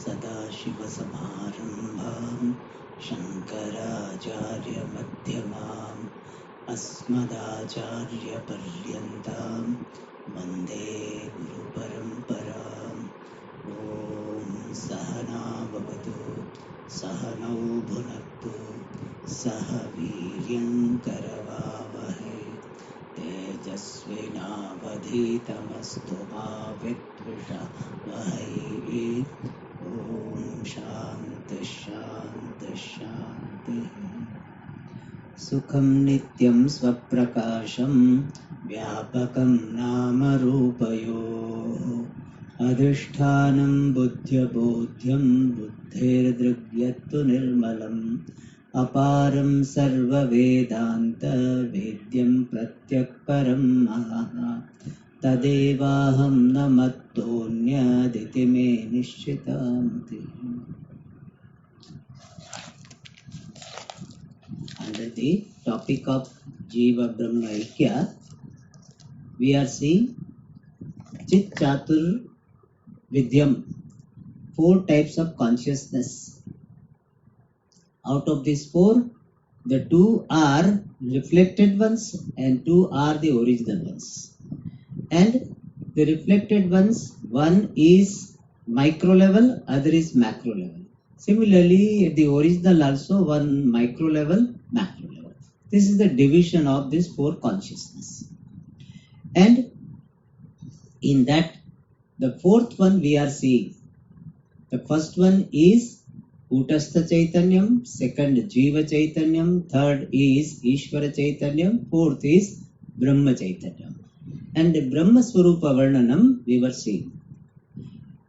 सदाशिवसमारम्भां शङ्कराचार्यमध्यमाम् अस्मदाचार्यपर्यन्तां वन्दे गुरुपरम्पराम्। ॐ सहना भवतु सहनौ भुनक्तु सह वीर्यङ्करवावहै तेजस्विनावधीतमस्तु मा विद्विषावहै। ॐ शान्ति शान्ति शान्तिः। सुखं नित्यं स्वप्रकाशं व्यापकं नामरूपयोः अधिष्ठानं बुद्ध्यबोध्यं बुद्धेर्दृग्यत्तु निर्मलम् अपारं सर्ववेदान्तवेद्यं प्रत्यक्परं महः तदेवाहं न मत्तोऽन्यदिति मे निश्चितामतिः। Under the topic of Jiva Brahma Aikya, we are seeing Chit Chatur Vidyam, 4 types of consciousness. Out of these 4, the 2 are reflected ones and 2 are the original ones. And the reflected ones, one is micro level, other is macro level. Similarly, the original also one micro level, macro level. This is the division of these 4 consciousness. And in that, the 4th one we are seeing. The first one is Kutastha Chaitanyam, second Jiva Chaitanyam, third is Ishvara Chaitanyam, 4th is Brahma Chaitanyam. And the Brahma Swarupa Varnanam we were seeing.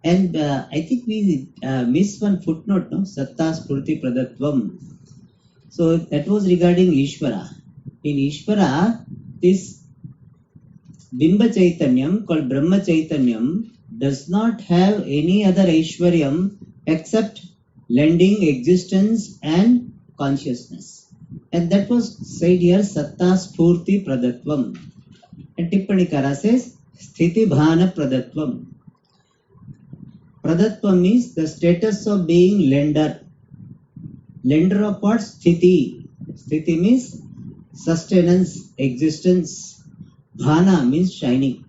And I think we missed one footnote, no? Satta Spurti Pradatvam. So that was regarding Ishvara. In Ishvara, this Bimba Chaitanyam called Brahma Chaitanyam does not have any other Aishwaryam except lending existence and consciousness. And that was said here Satta Spurti Pradatvam. And Tippanikara says Sthiti Bhana Pradatvam. Pradatvam means the status of being lender. Lender of what? Sthiti. Sthiti means sustenance, existence. Bhana means shining.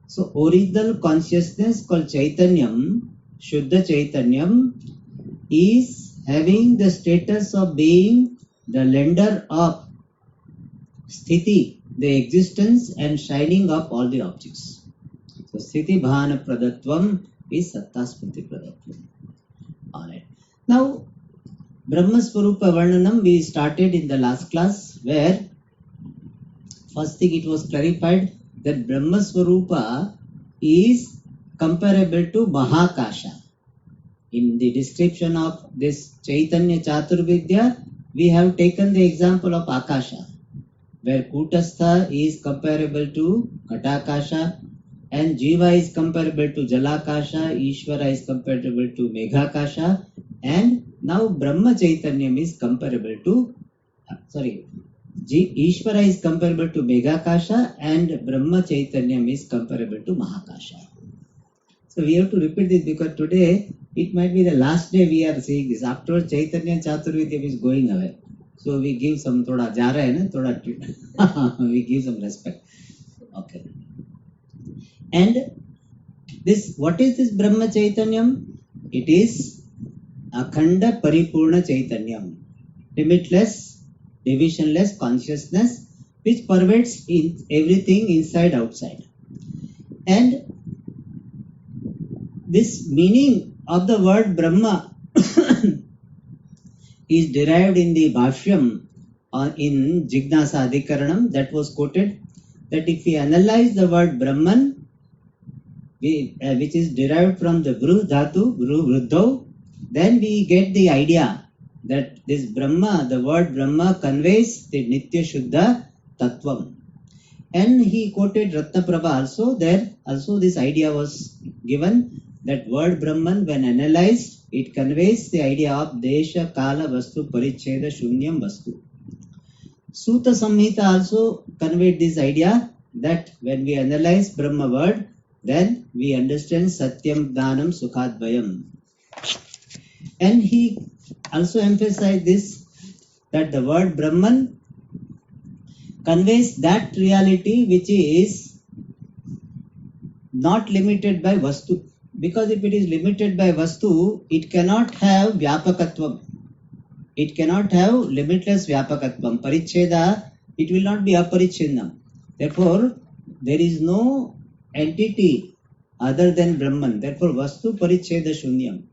So original consciousness called Chaitanyam, Shuddha Chaitanyam, is having the status of being the lender of Sthiti, the existence and shining of all the objects. So Sthiti Bhana Pradatvam is Satta Spurti Pradatvam. Alright. Now Brahma Swarupa Varnanam we started in the last class, where first thing it was clarified that Brahma Swarupa is comparable to Mahakasha. In the description of this Chaitanya Chaturvidya, we have taken the example of Akasha, where Kutastha is comparable to Ghatakasha, and Jiva is comparable to Jalakasha, Ishvara is comparable to Meghakasha, and now Brahma Chaitanyam is comparable to, Ishvara is comparable to Meghakasha and Brahma Chaitanyam is comparable to Mahakasha. So we have to repeat this because today it might be the last day we are seeing this. After Chaitanya Chaturvidyam is going away. So we give some thoda jara hai na, thoda we give some respect. Okay. And this, what is this Brahma Chaitanyam? It is Akhanda Paripurna Chaitanyam, limitless, divisionless consciousness which pervades in everything inside outside. And this meaning of the word Brahma is derived in the Bhashyam in Jignasa Adhikaranam that was quoted, that if we analyze the word Brahman, which is derived from the Vru Dhatu, Vru Vruddho, then we get the idea that this Brahma, the word Brahma conveys the Nitya Shuddha Tattvam. And he quoted Ratnaprabha also, there also this idea was given that word Brahman when analyzed, it conveys the idea of Desha Kala Vastu Paricheda Shunyam Vastu. Sutta Samhita also conveyed this idea that when we analyze Brahma word, then we understand Satyam, Jnanam, Sukhadvayam. And he also emphasized this, that the word Brahman conveys that reality which is not limited by Vastu. Because if it is limited by Vastu, it cannot have Vyapakatvam. It cannot have limitless Vyapakatvam. Paricheda, it will not be Aparichinnam. Therefore, there is no entity other than Brahman. Therefore, Vastu Paricheda Shunyam.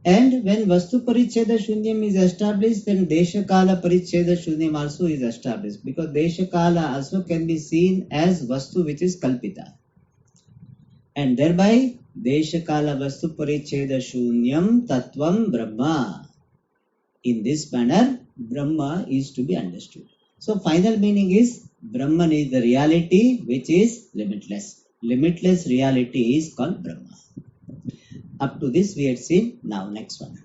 And when Vastu Paricheda Shunyam is established, then Deshakala Paricheda Shunyam also is established. Because Deshakala also can be seen as Vastu which is Kalpita. And thereby, Deshakala Vastu Paricheda Shunyam Tattvam Brahma. In this manner, Brahma is to be understood. So, final meaning is Brahman is the reality which is limitless. Limitless reality is called Brahma. Up to this we had seen. Now next one.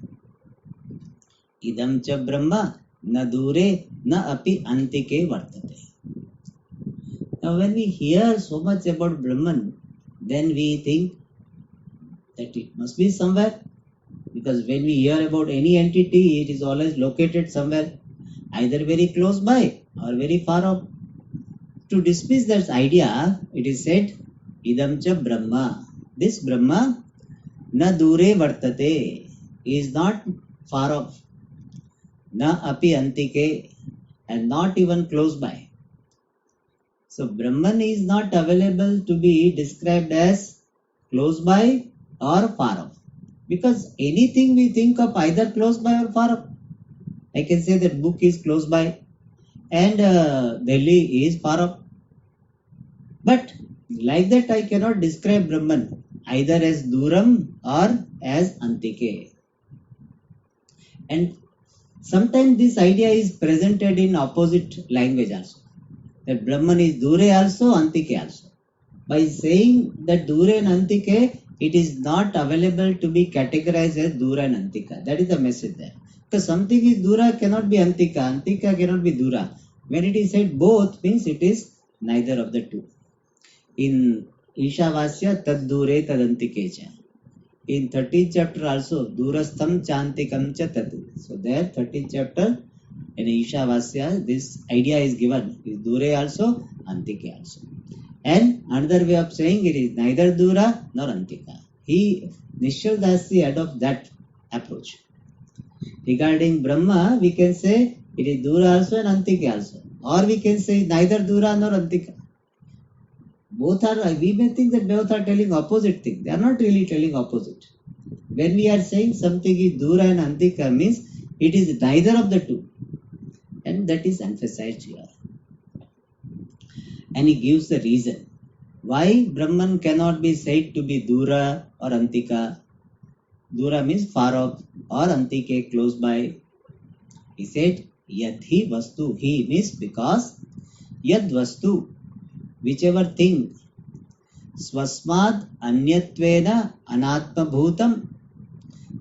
Idam cha Brahma na dure na api antike vartate. Now when we hear so much about Brahman, then we think that it must be somewhere. Because when we hear about any entity, it is always located somewhere, either very close by or very far off. To dismiss that idea, it is said, Idam cha Brahma. This Brahma, na dure vartate, is not far off. Na api antike, and not even close by. So Brahman is not available to be described as close by or far off. Because anything we think of either close by or far off. I can say that book is close by and Delhi is far off. But like that I cannot describe Brahman either as Duram or as Antike. And sometimes this idea is presented in opposite language also. That Brahman is Dure also, Antike also. By saying that Dure and Antike, it is not available to be categorized as Dura and Antika. That is the message there. Because something is Dura cannot be Antika, Antika cannot be Dura. When it is said both, means it is neither of the two. In Ishavasya, Tad Dure Tad Antike cha. In 13th chapter also, Durastham Chantikam cha Tad. So there, 13th chapter, in Ishavasya, this idea is given. Is Dure also, Antike also. And another way of saying it is neither Dura nor Antika. Nishchal Dasi adopts that approach. Regarding Brahma, we can say it is Dura also and Antika also. Or we can say neither Dura nor Antika. Both are, we may think that both are telling opposite thing. They are not really telling opposite. When we are saying something is Dura and Antika, means it is neither of the two. And that is emphasized here. And he gives the reason why Brahman cannot be said to be Dura or Antika. Dura means far off or Antike close by. He said, Yadhi Vastu. He means because Yad Vastu, whichever thing, Swasmad Anyatvena Anatma Bhutam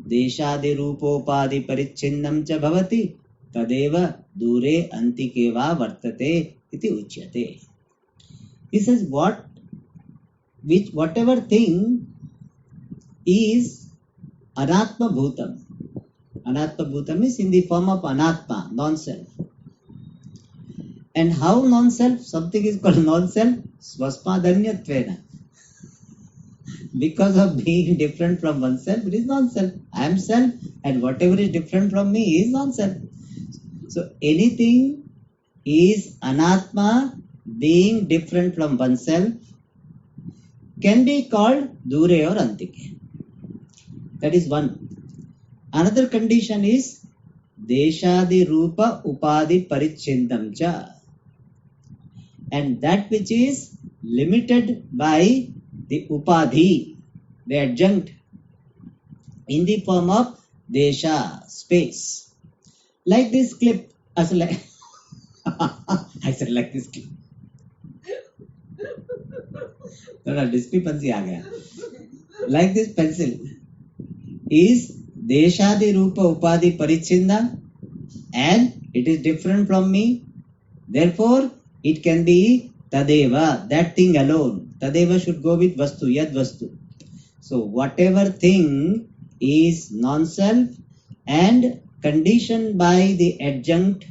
Deshadi Rupopadi Parichinnam cha Bhavati Tadeva Dure Antikeva Vartate iti Uchyate. He says whatever thing is Anatma Bhutam. Anatma Bhutam is in the form of Anatma, non-self. And how non-self? Something is called non-self. Swasmadanyatvena. Because of being different from oneself, it is non-self. I am self, and whatever is different from me is non-self. So anything is Anatma, being different from oneself, can be called Dure or Antike. That is one. Another condition is Deshadi Rupa Upadi Parichindam cha. And that which is limited by the Upadhi, the adjunct, in the form of Desha, space. Like this clip. I said like this clip. थोड़ा discrepancy आ गया. Like this pencil is Deshadi Rupa Upadi Parichinda and it is different from me. Therefore, it can be Tadeva, that thing alone. Tadeva should go with vastu, yad vastu. So whatever thing is non-self and conditioned by the adjunct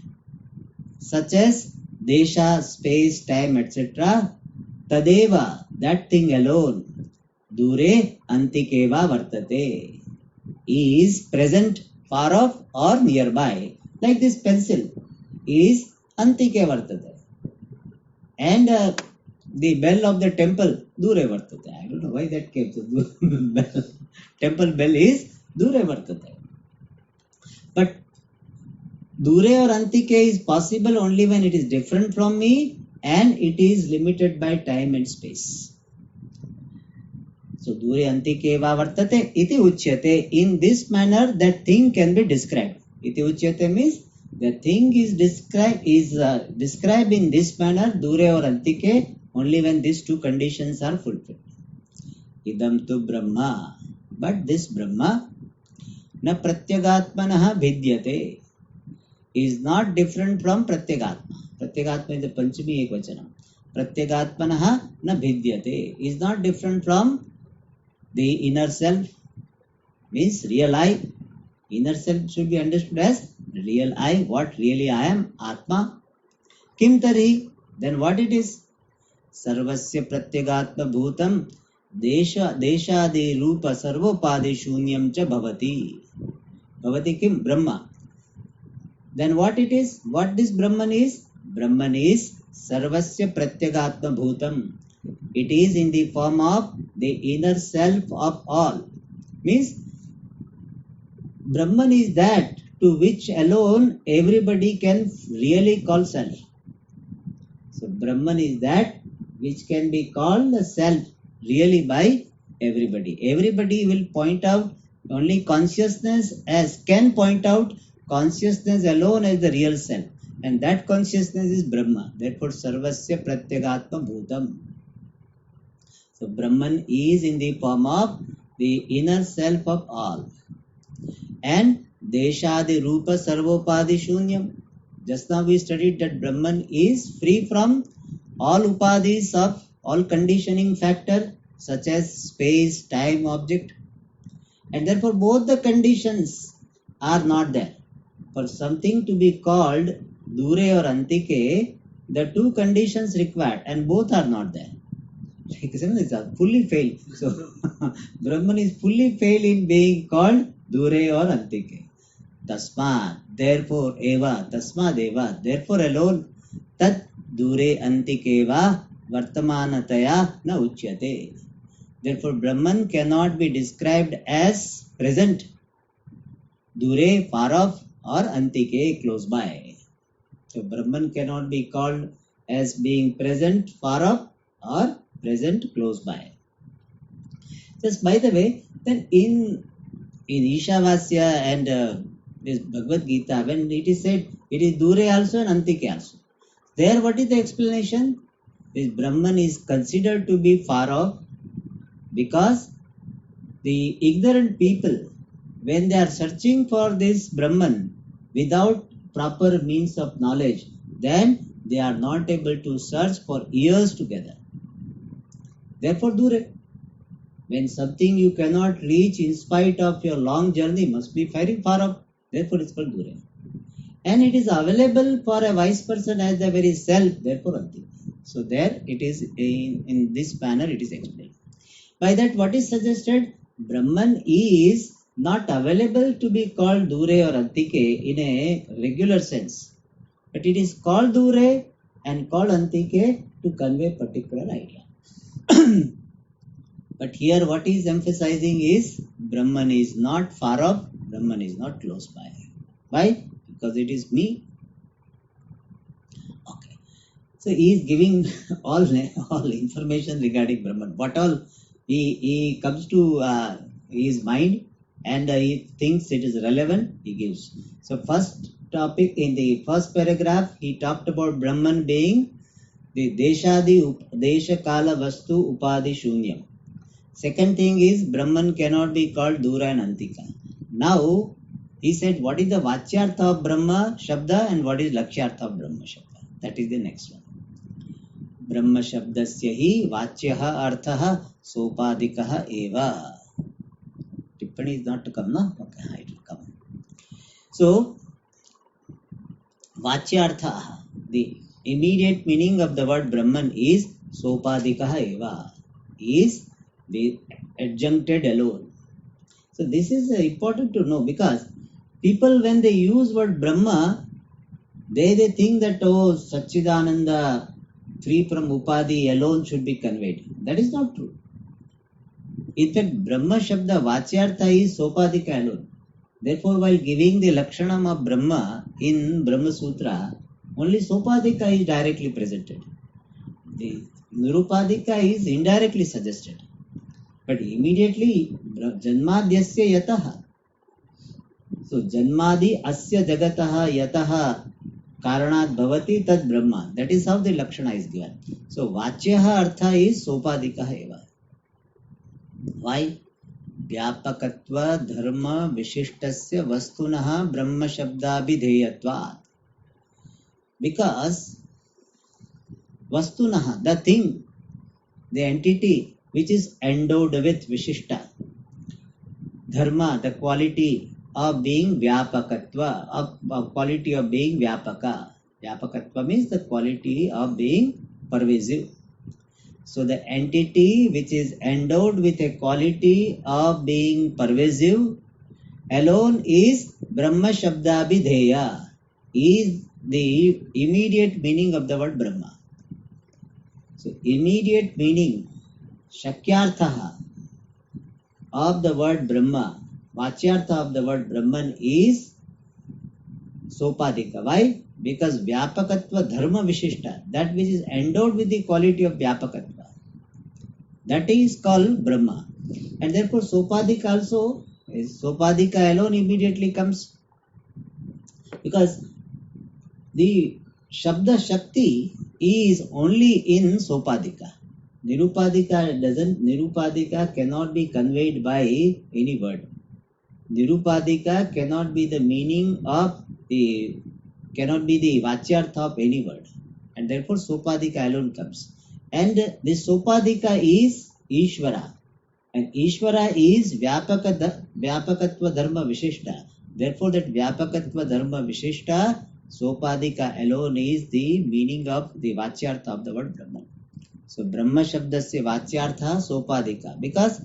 such as desha, space, time, etc. Tadeva, that thing alone. Dure antikeva vartate, is present far off or nearby. Like this pencil is antike vartate. And the bell of the temple, dure vartate. I don't know why that came. So, temple bell is dure vartate. But dure or antike is possible only when it is different from me and it is limited by time and space. So dure antikeva vartate iti uchyate. In this manner, that thing can be described. Iti uchyate means the thing is described in this manner, dure or antike, only when these two conditions are fulfilled. Idam tu Brahma. But this Brahma na pratyagatmanaha vidyate, is not different from pratyagatma. Pratyagatma is the Panchami Ekvachanam. Pratyagatmanaha na vidyate, is not different from the inner self, means real I. Inner self should be understood as real I, what really I am, Atma. Kim tari, then what it is? Sarvasya pratyagatma bhutam deshadi rupa sarvopadi shunyam cha bhavati. Bhavati kim? Brahma. Then what it is? What this Brahman is? Brahman is sarvasya pratyagatma bhutam. It is in the form of the inner self of all. Means Brahman is that to which alone everybody can really call self. So Brahman is that which can be called the self really by everybody. Everybody will point out only consciousness as can point out consciousness alone as the real self. And that consciousness is Brahma. Therefore Sarvasya Pratyagatma Bhutam. So Brahman is in the form of the inner self of all. And Deshadi Rupa Sarvopadi Shunyam. Just now we studied that Brahman is free from all upadis of all conditioning factor such as space, time, object. And therefore both the conditions are not there. For something to be called Dure or Antike, the two conditions required and both are not there. It's fully failed. So Brahman is fully failed in being called Dure or Antike. Tasma, therefore eva, tasma deva, therefore alone, tat dure antikeva vartamanataya na uchyate. Therefore Brahman cannot be described as present, dure far off or antike close by. So Brahman cannot be called as being present far off or present close by. Just by the way, then in Ishavasya and this Bhagavad Gita, when it is said it is Dure also and Antike also. There what is the explanation? This Brahman is considered to be far off because the ignorant people, when they are searching for this Brahman without proper means of knowledge, then they are not able to search for years together. Therefore Dure. When something you cannot reach in spite of your long journey must be very far off. Therefore it's called Dure. And it is available for a wise person as the very self, therefore Antik. So there it is in this manner it is explained. By that what is suggested? Brahman is not available to be called Dure or Antike in a regular sense. But it is called Dure and called Antike to convey particular idea. But here what is emphasizing is Brahman is not far off, Brahman is not close by. Why? Because it is me. Okay. So he is giving all information regarding Brahman. What all he comes to his mind and he thinks it is relevant, he gives. So first topic in the first paragraph, he talked about Brahman being the Desha Kala Vastu Upadi Shunyam. Second thing is Brahman cannot be called Dura and Antika. Now he said what is the Vachyartha of Brahma Shabda and what is Lakshyartha of Brahma Shabda. That is the next one. ब्रह्म शब्दस्य ही वाच्यः अर्थः सोपाधिकः एव. Tippani is not to come, no? Okay, it will come. So, Vachyartha, the immediate meaning of the word Brahman is Sopadikaha eva, is the adjuncted alone. So this is important to know, because people, when they use word Brahma, they think that, oh, Satchidananda, free from Upadhi alone should be conveyed. That is not true. In fact, Brahma Shabda Vachyartha is Sopadika alone. Therefore, while giving the Lakshanam of Brahma in Brahma Sutra, only Sopadika is directly presented. The Nirupadika is indirectly suggested. But immediately, Janmadhyasya Yataha. So, Janmadi Asya Jagataha Yataha Karanat Bhavati Tad Brahma. That is how the Lakshana is given. So, Vachyaha Artha is Sopadikaha eva. Why? व्यापकत्व धर्म विशिष्टस्य वस्तुनः ब्रह्म शब्दाभिधेयत्वात्. Because वस्तुनः, the thing, the entity which is endowed with vishishta, dharma, the quality of being vyapakatva, of quality of being vyapaka. Vyapakatva means the quality of being pervasive. So the entity which is endowed with a quality of being pervasive alone is Brahma Shabdabhideya, is the immediate meaning of the word Brahma. So immediate meaning, Shakyartha of the word Brahma, Vachyartha of the word Brahman is Sopadika. Why? Because Vyapakatva Dharma Vishishta, that which is endowed with the quality of Vyapakatva, that is called Brahma. And therefore Sopadika also is, Sopadika alone immediately comes, because the Shabda Shakti is only in Sopadika. Nirupadika cannot be conveyed by any word. Nirupadika cannot be the meaning of the, cannot be the Vachyartha of any word. And therefore Sopadika alone comes. And this Sopadika is Ishvara. And Ishvara is Vyapakatva Dharma Vishishta. Therefore that Vyapakatva Dharma Vishishta, Sopadika alone is the meaning of the Vachyartha of the word Brahman. So Brahma Shabdasya Vachyartha Sopadika, because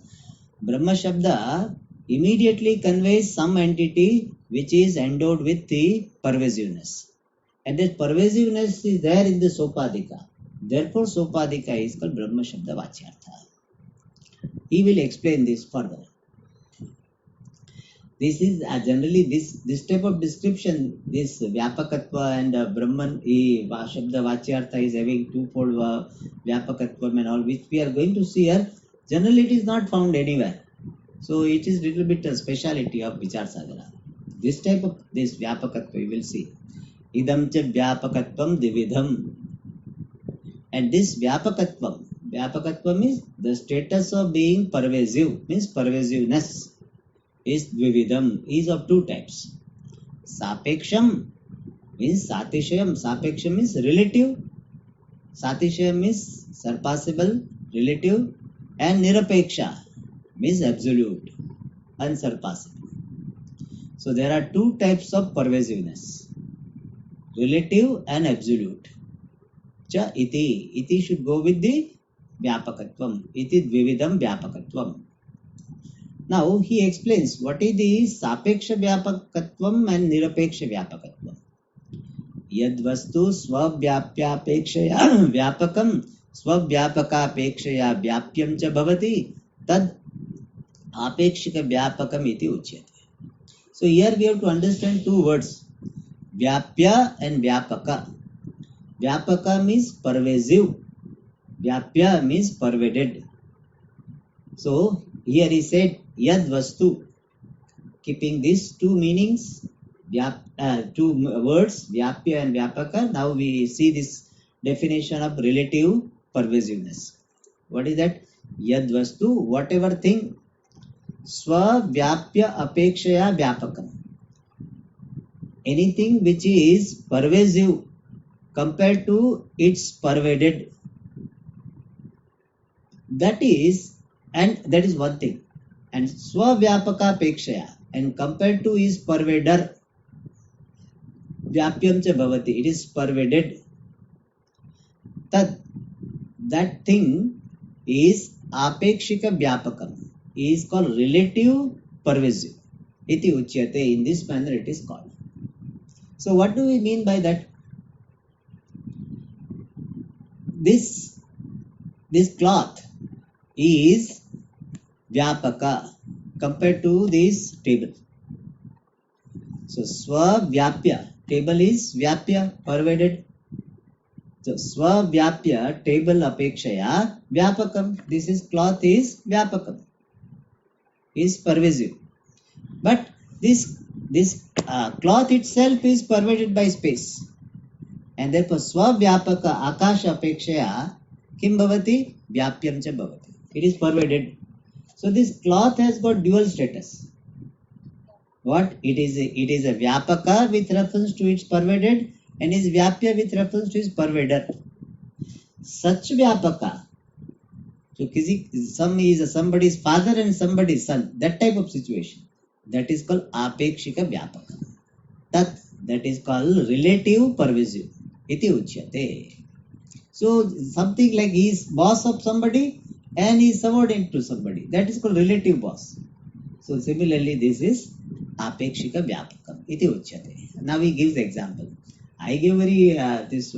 Brahma Shabda immediately conveys some entity which is endowed with the pervasiveness. And that pervasiveness is there in the Sopadika. Therefore Sopadika is called Brahma Shabda Vachyartha. He will explain this further. This is generally this type of description, this Vyapakatva and Brahman Shabda Vachyartha is having twofold Vyapakatvam and all, which we are going to see here. Generally it is not found anywhere. So it is little bit a speciality of Vichar Sagara. This type of this Vyapakatva you will see. Idam cha Vyapakatvam Dividham. And this Vyapakatvam is the status of being pervasive, means pervasiveness, is Dvividham, is of two types. Sapeksham means Satishayam. Sapeksham means relative. Satishayam means surpassable, relative. And Nirapeksha means absolute, unsurpassable. So there are two types of pervasiveness, relative and absolute. Cha iti should go with the Vyapakatvam. Iti Dvividham Vyapakatvam. Now he explains what is the Sapeksha Vyapakatvam and Nirapeksha Vyapakatvam. Yad vastu Swavyapyapekshaya Vyapakam Swavyapakapekshaya Vyapyam cha bhavati tad apekshika Vyapakam iti uchyate. So here we have to understand two words, Vyapya and Vyapaka. Vyapaka means pervasive, Vyapya means pervaded. So here he said Yad Vastu, keeping these two meanings, two words, Vyapya and Vyapaka. Now we see this definition of relative pervasiveness. What is that? Yad Vastu, whatever thing, Swa Vyapya Apekshaya Vyapakam. Anything which is pervasive compared to its pervaded. That is, and that is one thing. And Swavyapaka Pekshaya, and compared to is pervader, Vyapyam cha bhavati, it is pervaded. Tad, that thing is Apekshika Vyapakam, is called relative pervasive. Iti uchyate, in this manner it is called. So what do we mean by that? This cloth is Vyapaka compared to this table. So Swavyapya, table is Vyapya, pervaded. So Swavyapya, table apekshaya Vyapakam. This is cloth is Vyapakam, is pervasive. But this cloth itself is pervaded by space. And therefore Swavyapaka Akasha apekshaya Kim bhavati? Vyapyam cha bhavati. It is pervaded. So this cloth has got dual status. What? It is a Vyapaka with reference to its pervaded, and is Vyapya with reference to its pervader. Such Vyapaka. So some is somebody's father and somebody's son. That type of situation. That is called Apekshika Vyapaka. That is called relative pervasive. Iti uchyate. So something like he is boss of somebody and he is subordinate to somebody. That is called relative boss. So similarly, this is Apekshika Vyapakam. Iti uchyate. Now he gives example. I give very this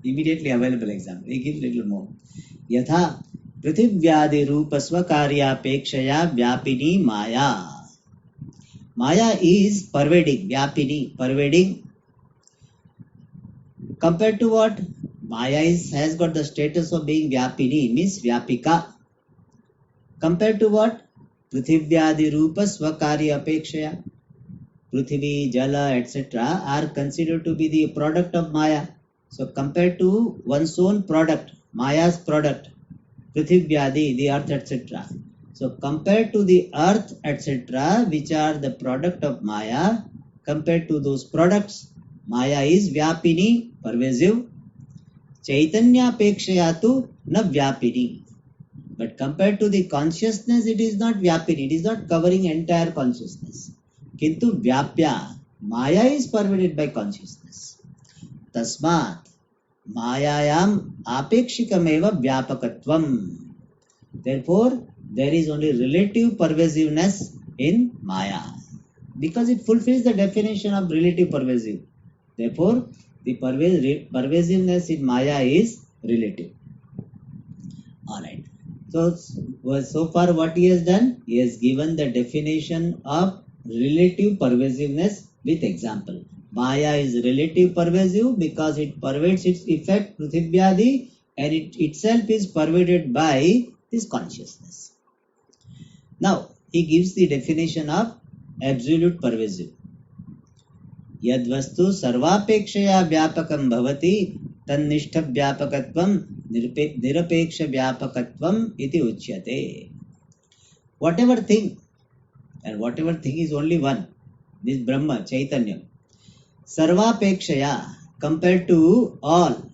immediately available example. He gives little more. Yatha Prithivyaadi Rupa Swakarya Vyapini Maya. Maya is pervading, Vyapini, pervading. Compared to what? Maya has got the status of being Vyapini, means Vyapika. Compared to what? Prithivyaadi Rupa Swakarya Apekshaya. Prithvi, Jala, etc. are considered to be the product of Maya. So compared to one's own product, Maya's product, Prithivyaadi, the earth, etc. So compared to the earth, etc., which are the product of Maya, compared to those products, Maya is Vyapini, pervasive. Chaitanya Pekshayatu na Vyapini. But compared to the consciousness, it is not Vyapini, it is not covering entire consciousness. Kintu Vyapya, Maya is pervaded by consciousness. Tasmat, Mayayam Apekshikameva Vyapakatvam. Therefore, there is only relative pervasiveness in Maya because it fulfills the definition of relative pervasive. Therefore, the pervasiveness in Maya is relative. Alright. So far what he has done? He has given the definition of relative pervasiveness with example. Maya is relative pervasive because it pervades its effect, Prithivyaadi, and it itself is pervaded by this consciousness. Now, he gives the definition of absolute pervasive. Yadvastu sarvapekshaya vyapakam bhavati tannishta vyapakatvam nirapeksha vyapakatvam iti uchyate. Whatever thing, and whatever thing is only one, this Brahma, Chaitanya, sarvapekshaya, compared to all,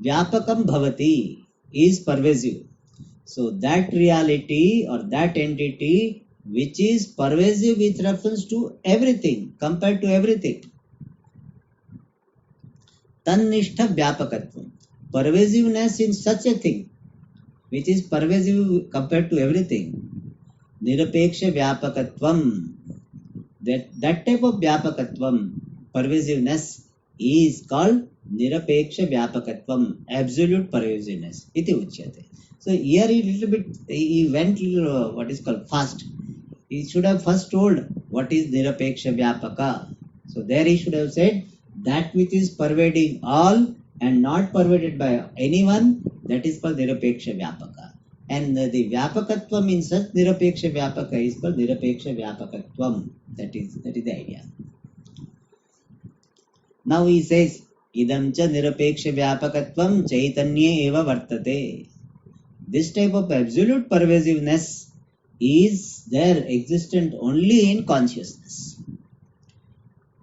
vyapakam bhavati, is pervasive. So that reality or that entity which is pervasive with reference to everything, compared to everything. Tannishta Vyapakatvam. Pervasiveness in such a thing which is pervasive compared to everything. Nirapeksha Vyapakatvam. That type of Vyapakatvam, pervasiveness, is called Nirapeksha Vyapakatvam, absolute pervasiveness. Iti uchyate. So here he went little what is called fast. He should have first told what is Nirapeksha Vyapaka. So there he should have said that which is pervading all and not pervaded by anyone, that is called Nirapeksha Vyapaka. And the Vyapakatvam in such Nirapeksha Vyapaka is called Nirapeksha Vyapakatvam. That is the idea. Now he says, Idam cha Nirapeksha Vyapakatvam Chaitanya eva vartate. This type of absolute pervasiveness is there existent only in consciousness.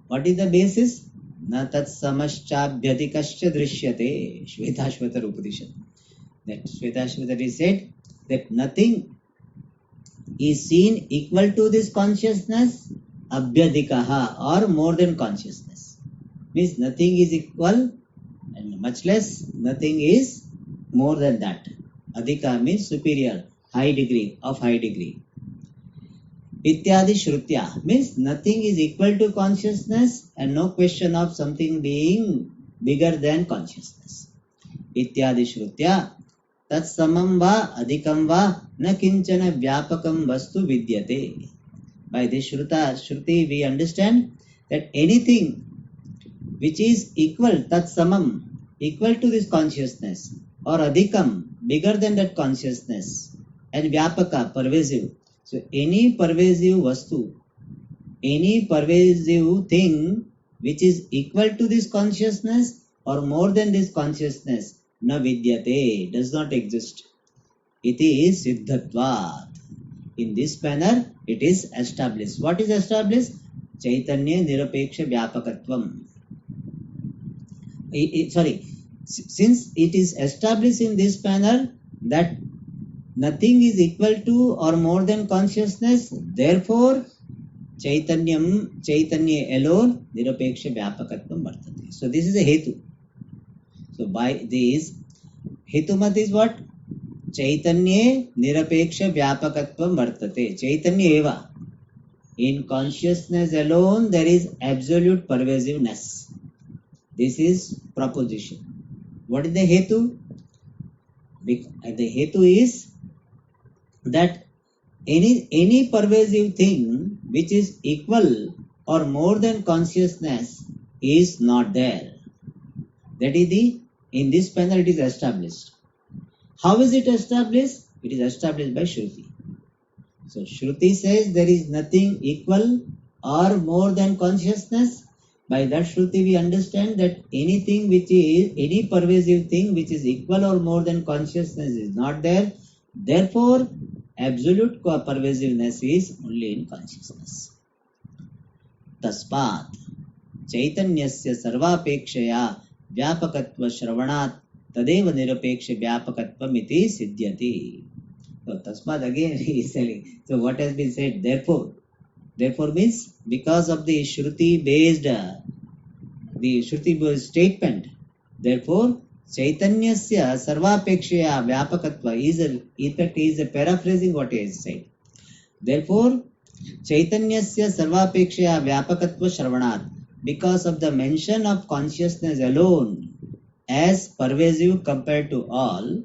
What is the basis? Na tat samaschabhyatikascha drishyate. Shvetashvatar Upanishad. That Shvetashvatari said that nothing is seen equal to this consciousness, abhyadikaha, or more than consciousness. Means nothing is equal and much less nothing is more than that. Adhika means superior, high degree, of high degree. Ityadi Shrutya means nothing is equal to consciousness and no question of something being bigger than consciousness. Ityadi Shrutya tat samam va adhikam va na kinchana vyapakam vastu vidyate. By this Shruti we understand that anything which is equal, tat samam, equal to this consciousness, or adhikam, bigger than that consciousness, and vyapaka, pervasive. So any pervasive vastu, any pervasive thing which is equal to this consciousness or more than this consciousness, na vidyate, does not exist. It is siddhatvat. In this manner, it is established. What is established? Chaitanya nirapeksha vyapakatvam. Sorry, since it is established in this manner that nothing is equal to or more than consciousness, therefore Chaitanya alone nirapeksha vyapakatvam vartate. So this is a hetu. So by this, hetumat is what? Chaitanya nirapeksha vyapakatvam vartate. Chaitanya eva. In consciousness alone there is absolute pervasiveness. This is proposition. What is the hetu? The hetu is that any pervasive thing which is equal or more than consciousness is not there. That is in this panel it is established. How is it established? It is established by Shruti. So Shruti says there is nothing equal or more than consciousness. By that Shruti we understand that anything which is, any pervasive thing which is equal or more than consciousness is not there. Therefore, absolute pervasiveness is only in consciousness. Tasmat Chaitanyasya sarvapekshaya vyapakatva shravanat tadeva nirapeksha vyapakatvam iti siddhyati. So Tasmat again he is telling. So what has been said? Therefore means because of the Shruti based statement. Therefore, Chaitanyasya sarvapekshaya vyapakatva is a paraphrasing what he has said. Therefore, Chaitanyasya sarvapekshaya vyapakatva shravanat, because of the mention of consciousness alone as pervasive compared to all,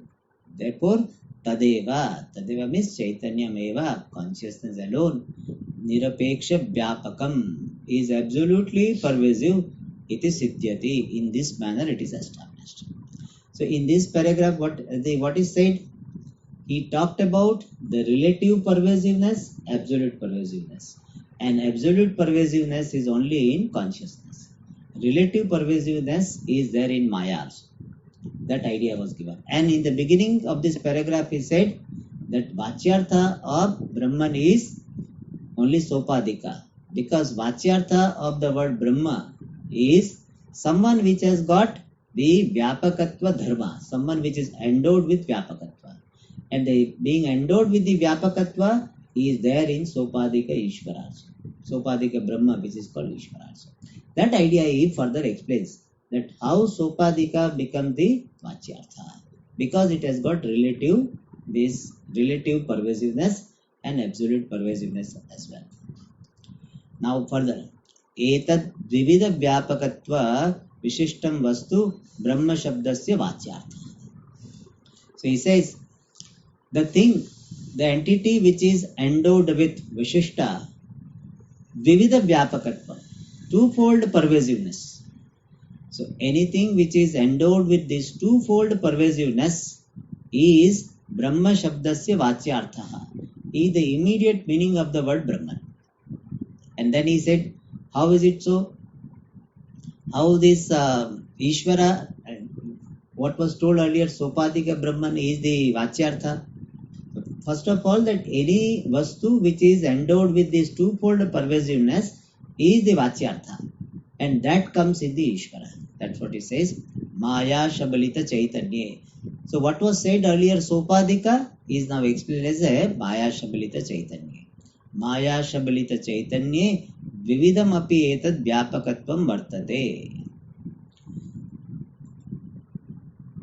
therefore Tadeva means Chaitanyam eva, consciousness alone, nirapeksha vyapakam is absolutely pervasive, it is siddhyati. In this manner it is established. So in this paragraph what is said? He talked about the relative pervasiveness, absolute pervasiveness. And absolute pervasiveness is only in consciousness. Relative pervasiveness is there in Maya also. That idea was given. And in the beginning of this paragraph he said that Vachyartha of Brahman is only Sopadika. Because Vachyartha of the word Brahma is someone which has got the Vyapakatva dharma, someone which is endowed with Vyapakatva. And being endowed with the Vyapakatva is there in Sopadika Ishvara. Sopadika Brahma, which is called Ishvara. That idea he further explains that how Sopadika become the Vachyartha. Because it has got relative pervasiveness and absolute pervasiveness as well. Now further, Etad Dvivida Vyapakatva Vishishtam Vastu Brahma Shabdasya Vachyartha. So he says, the thing, the entity which is endowed with Vishishta, Dvivida Vyapakatva, twofold pervasiveness. So anything which is endowed with this twofold pervasiveness is Brahma Shabdasya Vachyartha, is the immediate meaning of the word Brahman. And then he said, how is it so? How this Ishvara, what was told earlier, Sopadika Brahman is the Vachyartha. First of all, that any Vastu which is endowed with this twofold pervasiveness is the Vachyartha. And that comes in the Ishvara. That's what he says. Maya Shabalita Chaitanya. So what was said earlier, Sopadika, is now explained as a Maya Shabalita Chaitanya. Maya Shabalita Chaitanya Vividam api etad vyapakatvam vartate.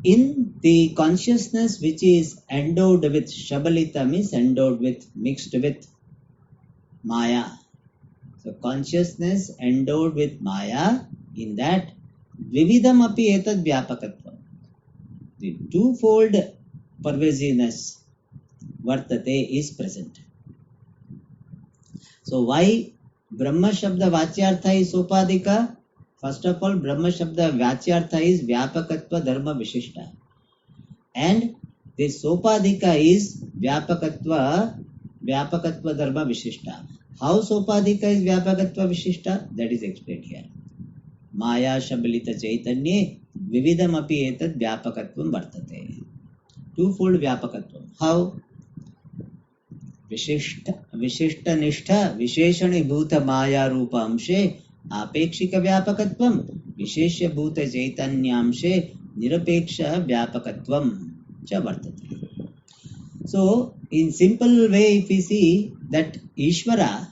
In the consciousness which is endowed with Shabalita, means endowed with, mixed with Maya. So consciousness endowed with Maya, in that Vividam api etad vyapakatvam. The twofold pervasiveness vartate is present. So why Brahma Shabda Vachyartha is Sopadika? First of all, Brahma Shabda Vachyartha is Vyapakatva Dharma Vishishta. And the Sopadika is Vyapakatva Dharma Vishishta. How Sopadika is Vyapakatva Vishishta? That is explained here. Maya Shabalita Chaitanya Vividam api etad Vyapakatvam vartate. Twofold Vyapakatvam. How? विशिष्ट निष्ठ विशेषणीभूत माया रूप अंशे आपेक्षिक व्यापकत्वम विशेष्य भूत चैतन्यांशे निरपेक्ष व्यापकत्वम च वर्तते. So in simple way, if we see that Ishvara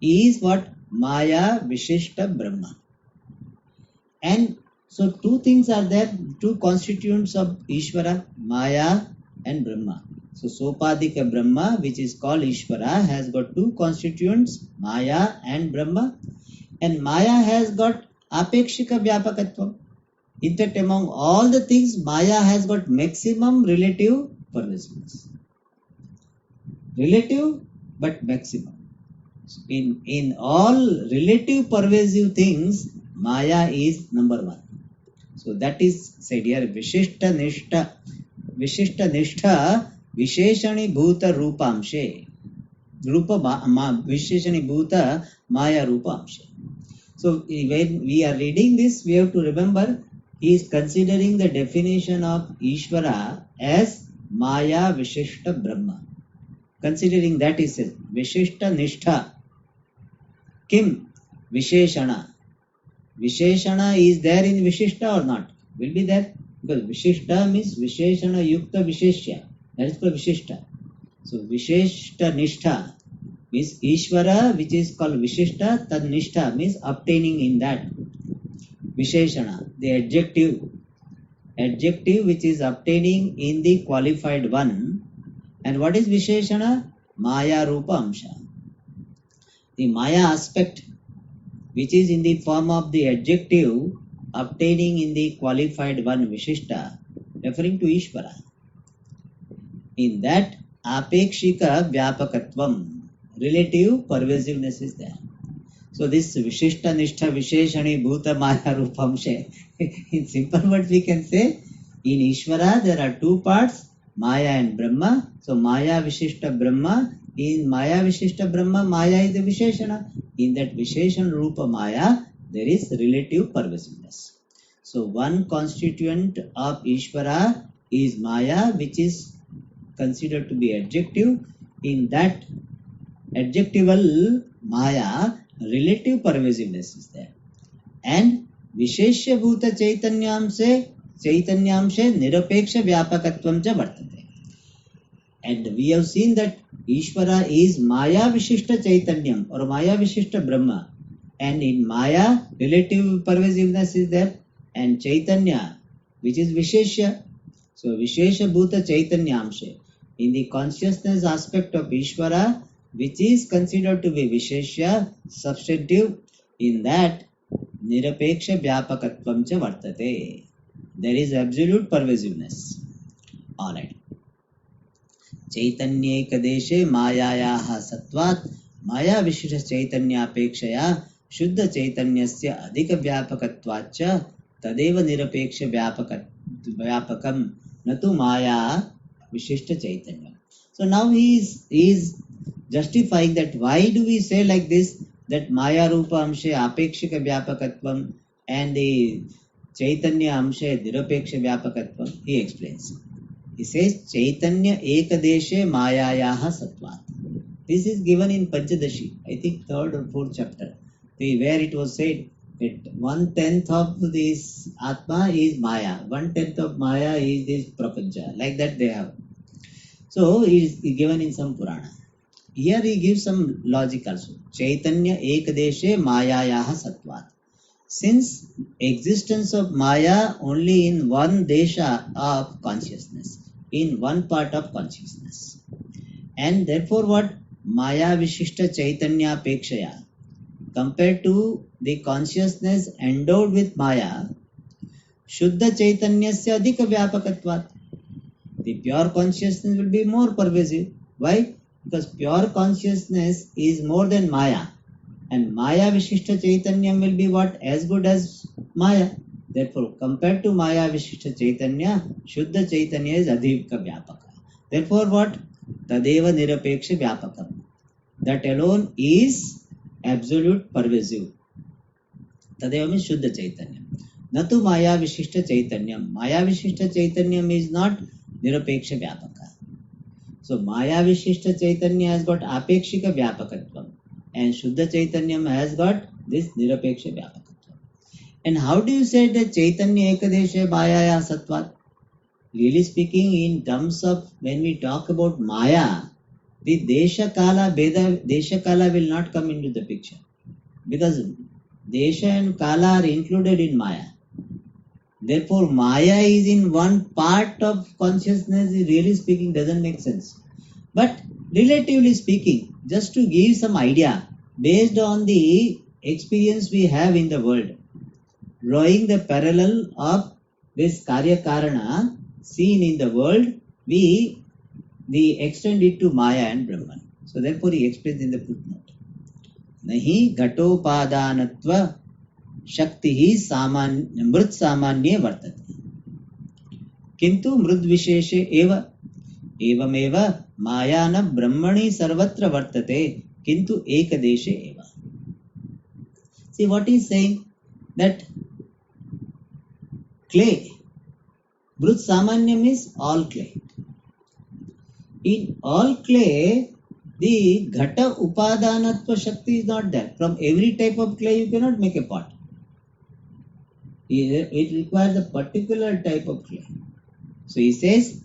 is what? Maya Vishishta Brahma. And so two things are there, two constituents of Ishvara, Maya and Brahma. So Sopadika Brahma, which is called Ishvara, has got two constituents, Maya and Brahma. And Maya has got Apekshika Vyapakatva. In fact, among all the things, Maya has got maximum relative pervasiveness. Relative, but maximum. In all relative pervasive things, Maya is number one. So that is said here, Vishishta Nishtha Visheshani Bhuta Rupamshe. Visheshani Bhuta Maya Rupamshe. So when we are reading this, we have to remember he is considering the definition of Ishvara as Maya Vishishta Brahma. Considering that, he says Vishishta Nishtha Kim Visheshana. Visheshana is there in Vishishta or not? Will be there. Because Vishishta means Visheshana Yukta Visheshya. That is called Vishishta. So Vishishta Nishtha means Ishvara, which is called Vishishta. Tad Nishtha means obtaining in that. Visheshana, the adjective which is obtaining in the qualified one. And what is Visheshana? Maya Rupa Amsha. The Maya aspect which is in the form of the adjective obtaining in the qualified one Vishishta, referring to Ishvara. In that Apekshika Vyapakatvam, relative pervasiveness is there. So this Vishishta Nishtha Visheshani Bhuta Maya Rupamshe, in simple words we can say, in Ishvara there are two parts, Maya and Brahma. So Maya Vishishta Brahma, in Maya Vishishta Brahma, Maya is the Visheshana. In that Visheshan Rupa Maya, there is relative pervasiveness. So one constituent of Ishvara is Maya, which is considered to be adjective. In that adjectival Maya, relative pervasiveness is there. And Visheshya Bhuta Chaitanyamse Nirapeksha Vyapakatvam cha vartate. And we have seen that Ishvara is Maya Vishishta Chaitanyam or Maya Vishishta Brahma. And in Maya, relative pervasiveness is there. And Chaitanya, which is Visheshya. So Vishesha Bhuta Chaitanyamshe. In the consciousness aspect of Ishvara, which is considered to be Visheshya, substantive, in that Nirapeksha Vyapakatvam cha vartate. There is absolute pervasiveness. Alright. Chaitanyekadeshe Mayayaha Satvat Maya Vishishta Chaitanyapekshaya Shuddha Chaitanyasya Adhika Vyapakatvacha Tadeva Nirapeksha Vyapakam Natu Maya Vishishta Chaitanya. So now he is justifying that why do we say like this, that Maya Rupa Amshe Apekshika Vyapakatvam and the Chaitanya Amshe Nirapeksha Vyapakatvam. He explains. He says Chaitanya Ekadeshe Mayayaha Satvat. This is given in Panchadashi, I think 3rd or 4th chapter, where it was said That 1/10 of this Atma is Maya, 1/10 of Maya is this Prapancha, like that they have. So it is given in some Purana. Here he gives some logic also. Chaitanya ekadeshe mayayaha satvat. Since existence of Maya only in one desha of consciousness, in one part of consciousness, and therefore what Maya Vishishta Chaitanya Pekshaya, compared to the consciousness endowed with Maya, Shuddha Chaitanyasya Adhika Vyapakatvat. The pure consciousness will be more pervasive. Why? Because pure consciousness is more than Maya. And Maya Vishishta Chaitanya will be what? As good as Maya. Therefore, compared to Maya Vishishta Chaitanya, Shuddha Chaitanya is Adhika Vyapaka. Therefore, what? Tadeva Nirapeksha Vyapakam. That alone is absolute pervasive. Tadeva means Shuddha Chaitanya. Natu Maya Vishishta Chaitanya. Maya Vishishta Chaitanya is not Nirapeksha Vyapaka. So Maya Vishishta Chaitanya has got Apekshika Vyapakatvam. And Shuddha Chaitanya has got this Nirapeksha Vyapakatvam. And how do you say that Chaitanya Ekadesha Maya Satvat? Really speaking, in terms of when we talk about Maya, the Desha Kala Beda Desha Kala will not come into the picture. Because Desha and Kala are included in Maya. Therefore, Maya is in one part of consciousness, really speaking, doesn't make sense. But relatively speaking, just to give some idea, based on the experience we have in the world, drawing the parallel of this Karya Karana seen in the world, we extend it to Maya and Brahman. So therefore he explains in the footnote. Nahi ghatopadanatva shakti सामान्य मृत सामान्य वर्तते किंतु मृद विशेषे एव एवमेव माया न ब्रह्मणि सर्वत्र वर्तते किंतु एकदेशे एव. See what he is saying, that clay, mृत सामान्यम is all clay. In all clay, the ghata upadanatva shakti is not there. From every type of clay you cannot make a pot. It requires a particular type of clay. So he says,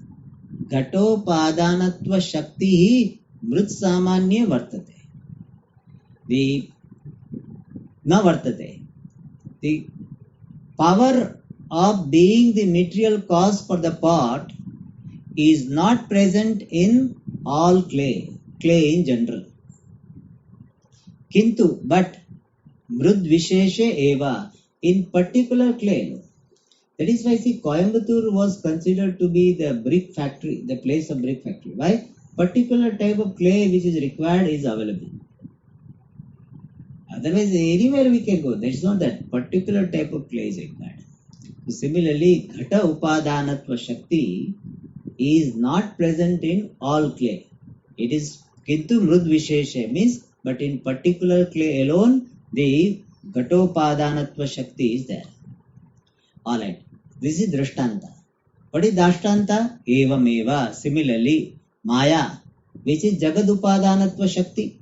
Ghatopadanatva Shakti Mrit Samanya Vartate. The Na Vartate. The power of being the material cause for the pot is not present in all clay in general. Kintu, but Mrud Visheshe Eva, in particular clay. That is why see Coimbatore was considered to be the brick factory, the place of brick factory. Why? Particular type of clay which is required is available. Otherwise, anywhere we can go. That's not that particular type of clay is required. So similarly, Ghata Upadanatva Shakti is not present in all clay. It is Kintu Mrud Vishesha means, but in particular clay alone, the Ghatopadanatva Shakti is there. Alright, this is Drashtanta. What is Dashtanta? Evam Eva. Similarly, Maya, which is Jagad Upadanatva Shakti,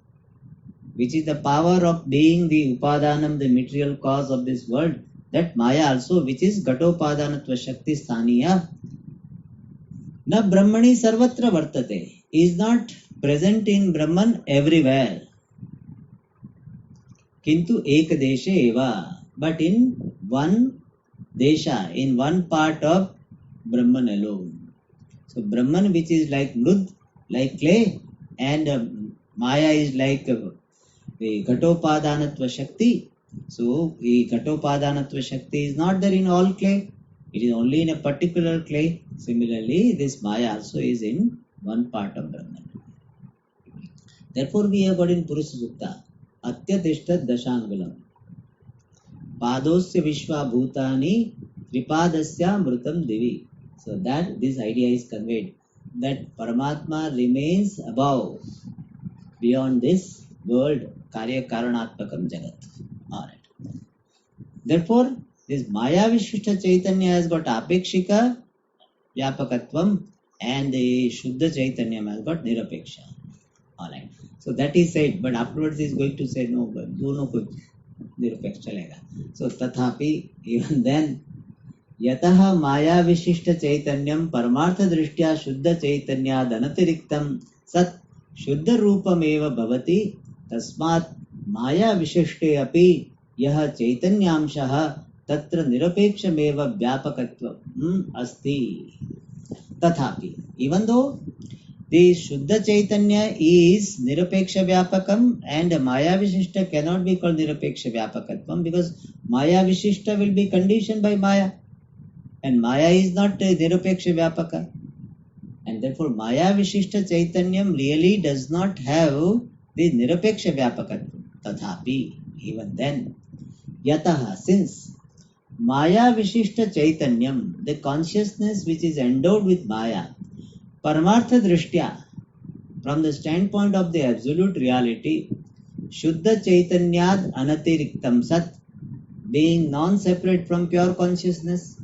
which is the power of being the Upadanam, the material cause of this world, that Maya also, which is Ghatopadanatva Shakti Sthaniya, Na Brahmani Sarvatra Vartate, is not present in Brahman everywhere. Kintu Ekadeshe Eva, but in one Desha, in one part of Brahman alone. So Brahman, which is like Mrud, like clay, and Maya is like the Ghatopadanatva Shakti. So the Ghatopadanatva Shakti is not there in all clay. It is only in a particular clay. Similarly, this Maya also is in one part of Brahman. Therefore, we have got in Purusha Sukta, Atyatishta Dashangulam. Padosya Vishwa Bhutani Tripadasya Mrutam Divi. So that this idea is conveyed, that Paramatma remains above, beyond this world, Karya Karanatmakam Jagat. Alright. Therefore, this Maya Vishishta Chaitanya has got Apekshika Vyapakatvam, and the Shuddha Chaitanya has got Nirapeksha. Alright. So that is said, but afterwards he is going to say, no, do no kuch. निरपेक्ष चलेगा. So तथापि even then यतः माया विशिष्ट चैतन्यम परमार्थ दृष्ट्या शुद्ध चैतन्याद अनतिरिक्तम सत् शुद्ध रूपमेव भवति तस्मात् माया विशिष्टे अपि यह चैतन्यांशः तत्र निरपेक्षमेव व्यापकत्वम् अस्ति. तथापि even though the Shuddha Chaitanya is Nirapeksha Vyapakam and Maya Vishishta cannot be called Nirapeksha Vyapakatvam because Maya Vishishta will be conditioned by Maya and Maya is not Nirapeksha Vyapaka, and therefore Maya Vishishta Chaitanyam really does not have the Nirapeksha Vyapakatvam. Tathapi, even then, Yataha, since Maya Vishishta Chaitanyam, the consciousness which is endowed with Maya, Paramartha Drishtya, from the standpoint of the absolute reality, Shuddha Chaitanyad Anatiriktam Sat, being non-separate from pure consciousness,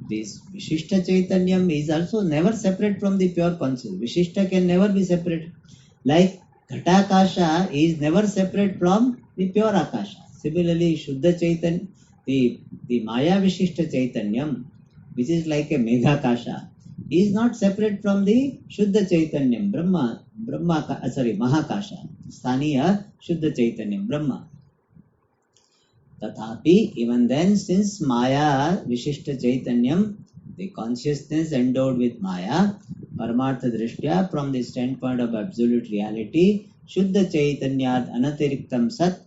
this Vishishta Chaitanyam is also never separate from the pure consciousness. Vishishta can never be separate. Like Ghatakasha is never separate from the pure Akasha. Similarly, Shuddha Chaitanya, the Maya Vishishta Chaitanyam, which is like a Meghakasha, is not separate from the Shuddha Chaitanyam, Mahakasha, Sthaniya Shuddha Chaitanyam, Brahma. Tathapi, even then, since Maya Vishishta Chaitanyam, the consciousness endowed with Maya, Paramartha Drishtya, from the standpoint of absolute reality, Shuddha Chaitanyad Anatiriktam Sat,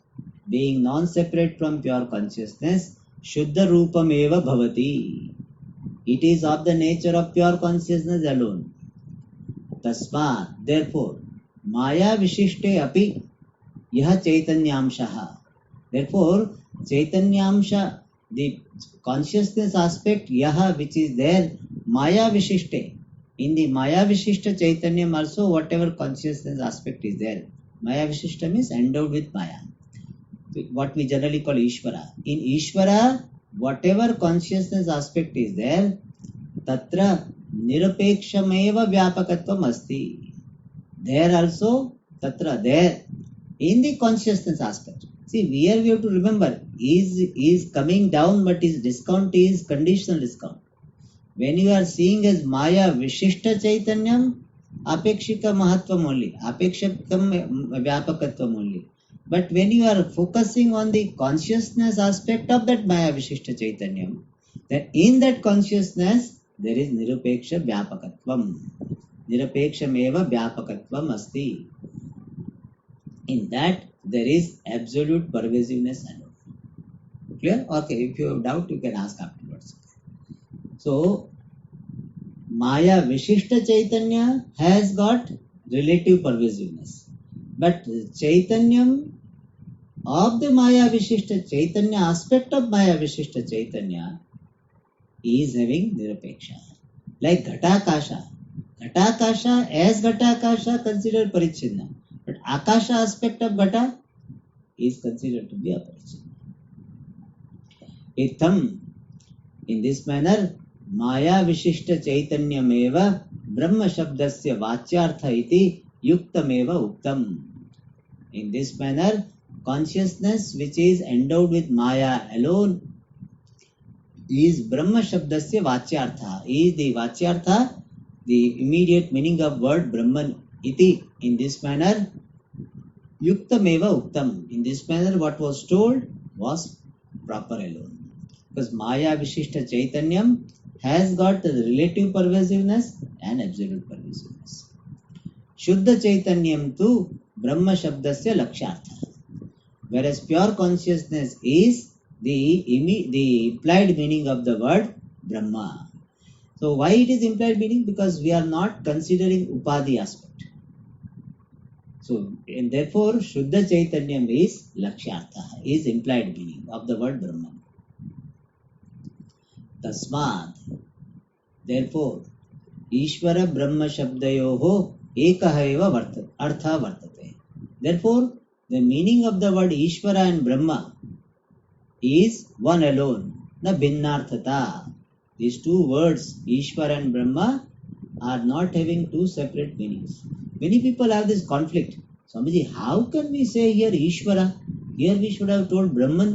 being non-separate from pure consciousness, Shuddha Rupam Eva Bhavati. It is of the nature of pure consciousness alone. Tasma, therefore, Maya Vishishte Api, Yaha Chaitanyamshaha. Therefore, Chaitanyamsha, the consciousness aspect, Yaha, which is there, Maya Vishishte. In the Maya Vishishta Chaitanyam also, whatever consciousness aspect is there, Maya Vishishta means endowed with Maya. What we generally call Ishvara. In Ishvara, whatever consciousness aspect is there, Tatra Nirapekshameva Vyapakatvam Asti. There also, Tatra, there, in the consciousness aspect. See, here we have to remember, is coming down, but his discount is conditional discount. When you are seeing as Maya Vishishta Chaitanyam, Apekshika Mahatvam only, Apekshikam Vyapakatvam only. But when you are focusing on the consciousness aspect of that Maya Vishishta Chaitanyam, then in that consciousness, there is Nirupeksha Vyapakatvam. Nirupekshameva Vyapakatvam Asti. In that, there is absolute pervasiveness alone. Clear? Okay, if you have doubt, you can ask afterwards. So, Maya Vishishta Chaitanya has got relative pervasiveness. But Chaitanyam of the Maya Vishishta Chaitanya, aspect of Maya Vishishta Chaitanya, is having Nirapeksha. Like Ghatakasha. Ghatakasha, as Ghatakasha, considered Parichinna. But Akasha aspect of Ghata is considered to be Aparichinna. Itham, in this manner, Maya Vishishta Chaitanya Meva Brahma Shabdasya Vachyartha iti Yuktameva Uktam. In this manner, consciousness which is endowed with Maya alone is Brahma Shabdasya Vachyartha. Is the Vachyartha, the immediate meaning of word Brahman iti. In this manner, Yuktameva Uktam. In this manner, what was told was proper alone. Because Maya Vishishta Chaitanyam has got the relative pervasiveness and absolute pervasiveness. Shuddha Chaitanyam tu Brahma Shabdasya Lakshartha. Whereas pure consciousness is the implied meaning of the word Brahma. So why it is implied meaning? Because we are not considering Upadhi aspect. So, and therefore, Shuddha Chaitanyam is Lakshartha, is implied meaning of the word Brahman. Tasmad, therefore, Ishvara Brahma Shabdayoho Ekaha Artha Vartate. Therefore, the meaning of the word Ishvara and Brahma is one alone, na Bhinnarthata. These two words, Ishvara and Brahma, are not having two separate meanings. Many people have this conflict. Swamiji, how can we say here Ishvara? Here we should have told Brahman.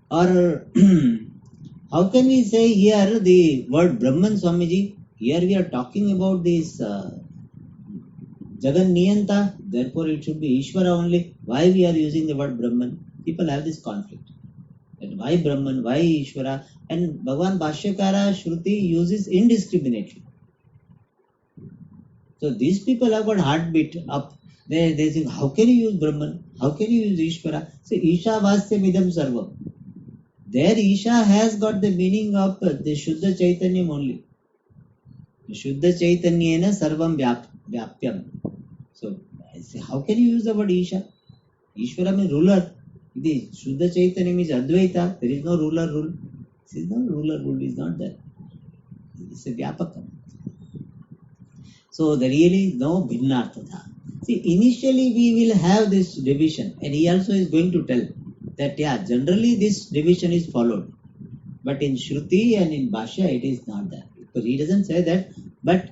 Or how can we say here the word Brahman, Swamiji? Here we are talking about this Jagan Niyanta, therefore it should be Ishvara only. Why we are using the word Brahman? People have this conflict. And why Brahman, why Ishvara? And Bhagavan Bhashyakara Shruti uses indiscriminately. So these people have got heartbeat up. They think, how can you use Brahman? How can you use Ishvara? So Isha Vasya Midam Sarvam. There Isha has got the meaning of the Shuddha Chaitanyam only. Shuddha Chaitanyena Sarvam Vyapyam. So I say, how can you use the word Isha? Ishvara means ruler. The Shuddha Chaitanya means Advaita. There is no ruler rule. This is no ruler rule, is not there. It's a Vyapaka. So there really is no Bhinnartha. See, initially we will have this division, and he also is going to tell that generally this division is followed, but in Shruti and in Bhashya it is not that. Because he doesn't say that, but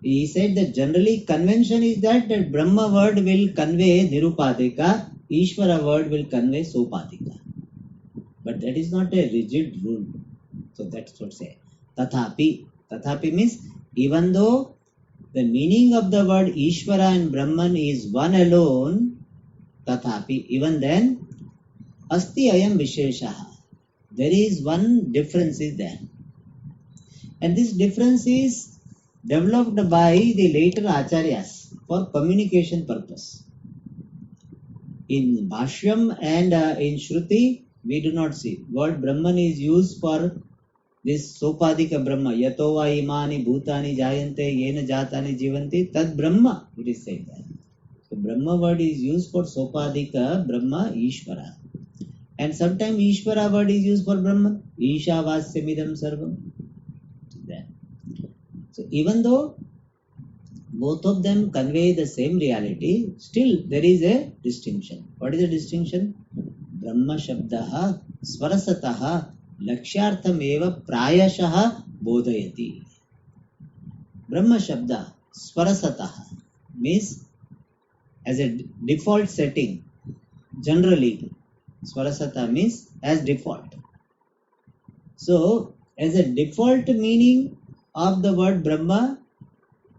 he said that generally convention is that Brahma word will convey Nirupadika, Ishvara word will convey Sopadika. But that is not a rigid rule. So that's what say. Tathapi. Tathapi means even though the meaning of the word Ishvara and Brahman is one alone, Tathapi, even then, Asti ayam visheshaha. There is one difference is there. And this difference is developed by the later acharyas for communication purpose. In Bhashyam and in Shruti, we do not see. Word Brahman is used for this Sopadika Brahma. Yatova imani bhutani jayante yena jatani jivanti tad Brahma. It is said that. So Brahma word is used for Sopadika Brahma Ishvara. And sometimes Ishvara word is used for Brahman. Isha Vasyamidam Sarvam. So even though both of them convey the same reality, still there is a distinction. What is the distinction? Brahma Shabdaha Swarasataha Lakshyartham eva Prayashaha Bodhayati. Brahma Shabda Swarasataha means as a default setting, generally Swarasata means as default. So as a default meaning of the word Brahma,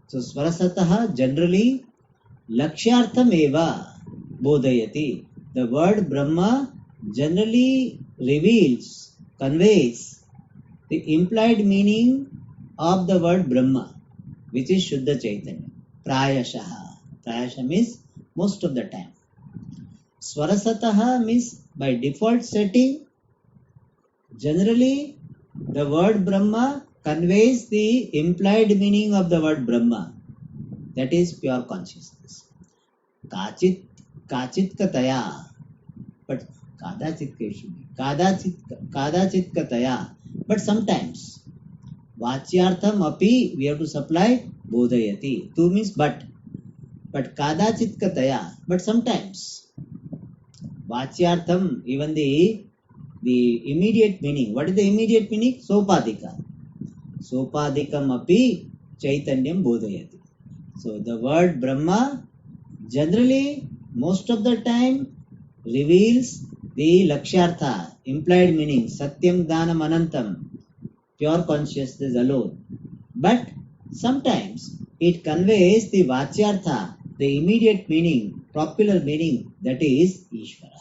so Swarasataha generally Lakshyartham eva Bodhayati. The word Brahma generally reveals, conveys the implied meaning of the word Brahma, which is Shuddha Chaitanya. Prayashaha. Prayasha means most of the time. Swarasataha means by default setting, generally the word Brahma conveys the implied meaning of the word Brahma. That is pure consciousness. Kachit kataya. But kadachit should be. Kadachit kataya. But sometimes. Vachyartham api we have to supply bodhayati. Tu means but. But kadachit kataya. But sometimes. Vachyartham, even the immediate meaning. What is the immediate meaning? Sopadika. Sopadikam api chaitanyam bodhayati. So the word Brahma generally most of the time reveals the lakshyartha, implied meaning, satyam dhanam anantam, pure consciousness alone. But sometimes it conveys the vachyartha, the immediate meaning, popular meaning, that is Ishvara.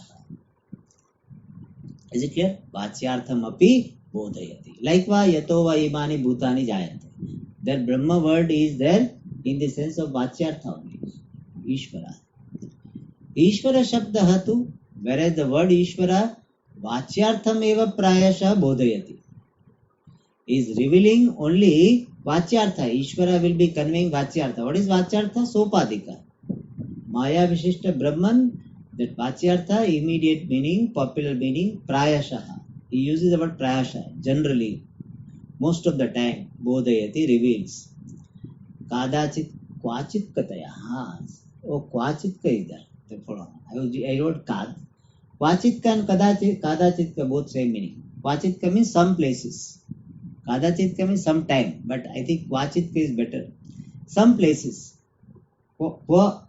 Is it clear? Vachyartham api bodhayati. Likewise, yato va imani bhutani jayante. That Brahma word is there in the sense of vachyartha only. Ishvara. Ishvara shabdaha tu, whereas the word Ishvara, vachyartham eva prayasha bodhayati, is revealing only vachyartha. Ishvara will be conveying vachyartha. What is vachyartha? Sopadika. Maya Vishishta Brahman, that vachyartha, immediate meaning, popular meaning, prayashaha. He uses the word prayasha, generally, most of the time, bodhayati, reveals. Kadachit, kvachit kataya. Oh, kvachit ka is there. I wrote kad. Kvachitka and kadachitka both same meaning. Kvachitka means some places. Kadachitka means some time. But I think kvachitka is better. Some places. Kwa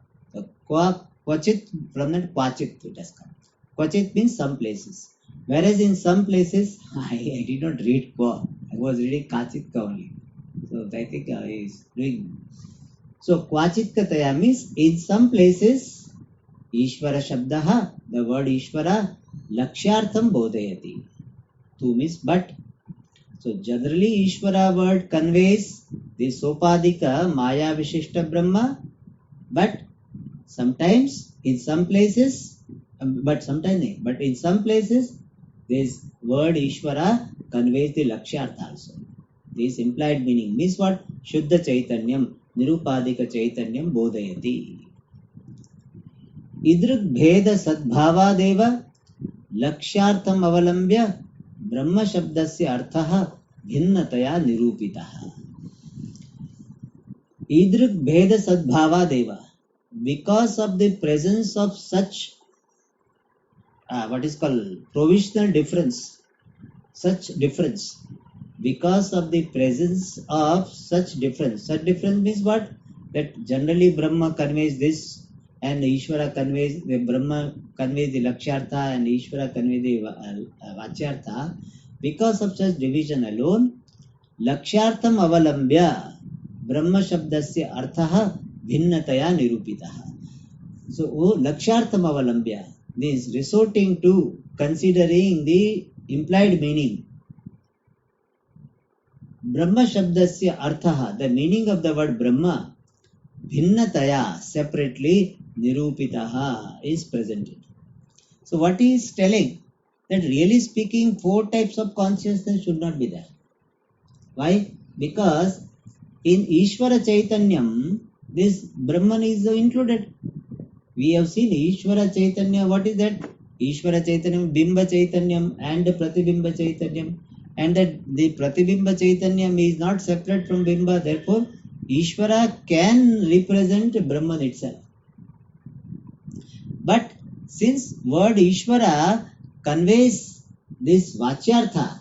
Kvachit, from that Kvachit it has come. Kvachit means some places. Whereas in some places, I did not read Kwa. I was reading Kachit Ka only. So I think he is doing. So Kvachit Kataya means in some places, Ishvara Shabdaha, the word Ishvara, Lakshyartham Bodhayati. To means but. So generally Ishvara word conveys the Sopadika Maya Vishishta Brahma, but sometimes in some places, but in some places, this word Ishvara conveys the Lakshyartha also. This implied meaning means what? Shuddha Chaitanyam, Nirupadika Chaitanyam Bodhayati. Idruk Bheda Sadbhavadeva Lakshyartham Avalambya Brahma Shabdasya Arthaha Bhinnataya Nirupitaha. Idruk Bheda Sadbhavadeva. Because of the presence of such what is called provisional difference, because of the presence of such difference means what? That generally Brahma conveys this and Ishvara conveys the Brahma conveys the Lakshyartha and Ishvara conveys the Vachyartha. Because of such division alone, Lakshyartham avalambya Brahma Shabdasya Arthaha Bhinnataya Nirupitaha. So, Lakshyartham avalambya means resorting to considering the implied meaning. Brahma Shabdasya Arthaha, the meaning of the word Brahma, Bhinnataya, separately, Nirupitaha is presented. So, what he is telling? That really speaking, 4 types of consciousness should not be there. Why? Because in Ishvara Chaitanyam, this Brahman is included. We have seen Ishvara Chaitanya. What is that? Ishvara Chaitanyam, Bimba Chaitanyam and Pratibimba Chaitanyam. And that the Pratibimba Chaitanyam is not separate from Bimba. Therefore, Ishvara can represent Brahman itself. But since word Ishvara conveys this Vachyartha,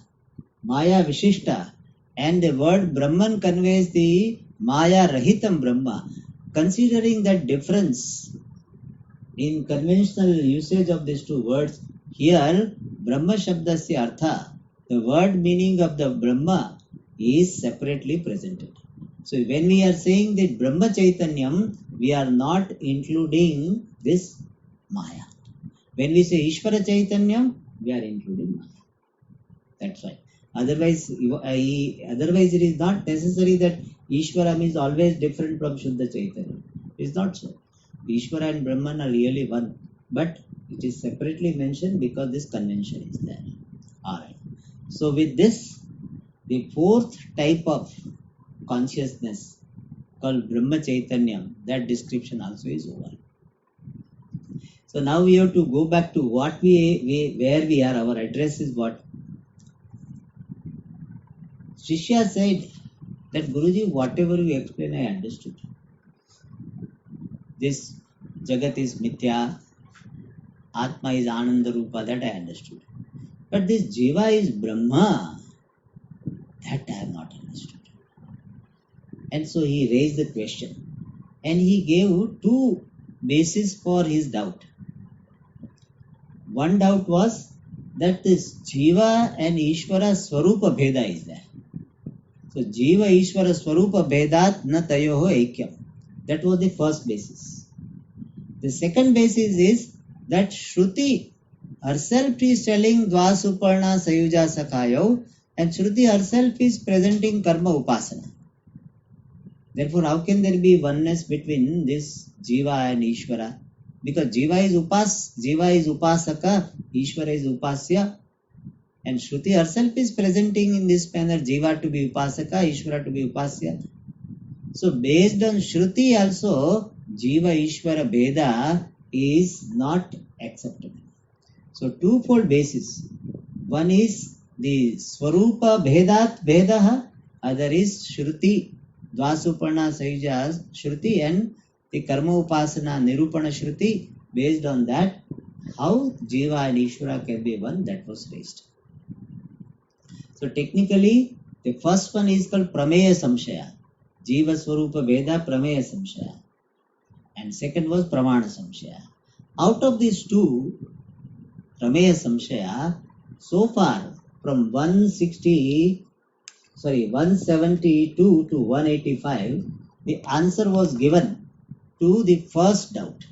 Maya Vishishta, and the word Brahman conveys the Maya Rahitam Brahma, considering that difference in conventional usage of these 2 words, here Brahma Shabdasya Artha, the word meaning of the Brahma is separately presented. So when we are saying that Brahma Chaitanyam, we are not including this Maya. When we say Ishvara Chaitanyam, we are including Maya. That's why. Otherwise, it is not necessary that Ishvara means always different from Shuddha Chaitanya. It is not so. Ishvara and Brahman are really one, but it is separately mentioned because this convention is there. Alright. So with this, the 4th type of consciousness called Brahma Chaitanya, that description also is over. So now we have to go back to what where we are. Our address is what? Shishya said that Guruji, whatever you explain, I understood. This Jagat is Mithya, Atma is Ananda Rupa, that I understood. But this Jiva is Brahma, that I have not understood. And so he raised the question. And he gave 2 bases for his doubt. One doubt was that this Jiva and Ishvara Swarupa Bheda is there. So Jiva Ishvara Swarupa Bhedat na tayoho ekyam. That was the first basis. The second basis is that Shruti herself is telling Dvasuparna Sayuja Sakhayo, and Shruti herself is presenting Karma Upasana. Therefore, how can there be oneness between this Jiva and Ishvara? Because Jiva is Upasaka, Ishvara is Upasya, and Shruti herself is presenting in this manner Jiva to be Upasaka, Ishvara to be Upasya. So based on Shruti also, Jiva Ishvara Bheda is not acceptable. So 2-fold basis. One is the Swarupa Bhedat Bhedaha, other is Shruti, Dvasuparna Sayuja Shruti, and the Karma Upasana Nirupana Shruti. Based on that, how Jiva and Ishvara can be one, that was raised. So technically, the first one is called Prameya Samshaya. Jiva Swarupa Veda Prameya Samshaya. And second was Pramana Samshaya. Out of these two, Prameya Samshaya, so far from 172 to 185, the answer was given to the first doubt.